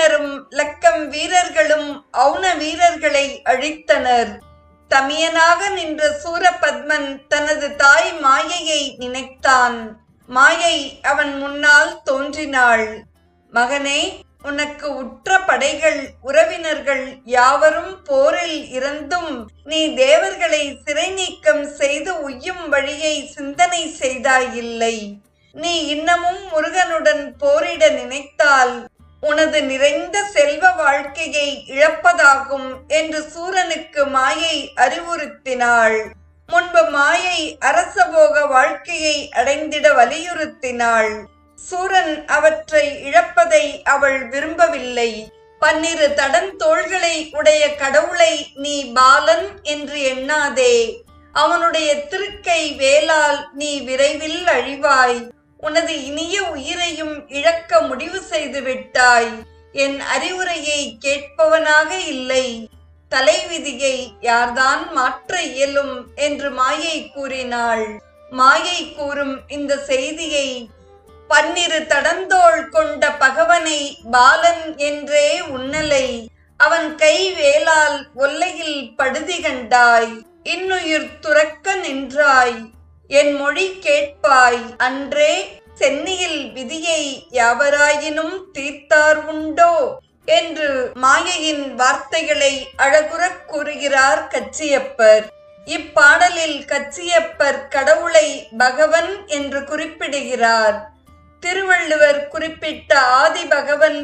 உறவினரும் லக்கம் வீரர்களும் அவுண வீரர்களை அழித்தனர். தமியனாக நின்ற சூரபத்மன் தனது தாய் மாயையை நினைத்தான். மாயை அவன் முன்னால் தோன்றினாள். மகனே, உனக்கு உற்ற படைகள் உறவினர்கள் யாவரும் போரில் இறந்தும் நீ தேவர்களை சிறை நீக்கம் செய்து உய்யும் வழியை சிந்தனை செய்தாயில்லை. நீ இன்னமும் முருகனுடன் போரிட நினைத்தால் உனது நிறைந்த செல்வ வாழ்க்கையை இழப்பதாகும் என்று சூரனுக்கு மாயை அறிவுறுத்தினாள். முன்பு மாயை அரசபோக வாழ்க்கையை அடைந்திட வலியுறுத்தினாள். சூரன் அவற்றை இழப்பதை அவள் விரும்பவில்லை. 12 தடந்தோள்களை உடைய கடவுளை நீ பாலன் என்று எண்ணாதே. அவனுடைய திருக்கை வேலால் நீ விரைவில் அழிவாய். உனது இனிய உயிரையும் இழக்க முடிவு செய்து விட்டாய். என் அறிவுரையை கேட்பவனாக இல்லை. தலைவிதியை யார்தான் மாற்ற இயலும் என்று மாயை கூறினாள். மாயை கூறும் இந்த செய்தியை 12 தடந்தோள் கொண்ட பகவனை பாலன் என்றே உன்னலை. அவன் கை வேலால் ஒல்லையில் படுதி கண்டாய். இன்னுயிர் துறக்க நின்றாய். என் மொழி கேட்பாய். அன்றே சென்னியில் விதியை யாவராயினும் தீர்த்தார் உண்டோ என்று மாயையின் வார்த்தைகளை அழகுறக் கூறுகிறார் கச்சியப்பர். இப்பாடலில் கச்சியப்பர் கடவுளை பகவன் என்று குறிப்பிடுகிறார். திருவள்ளுவர் குறிப்பிட்ட ஆதி பகவன்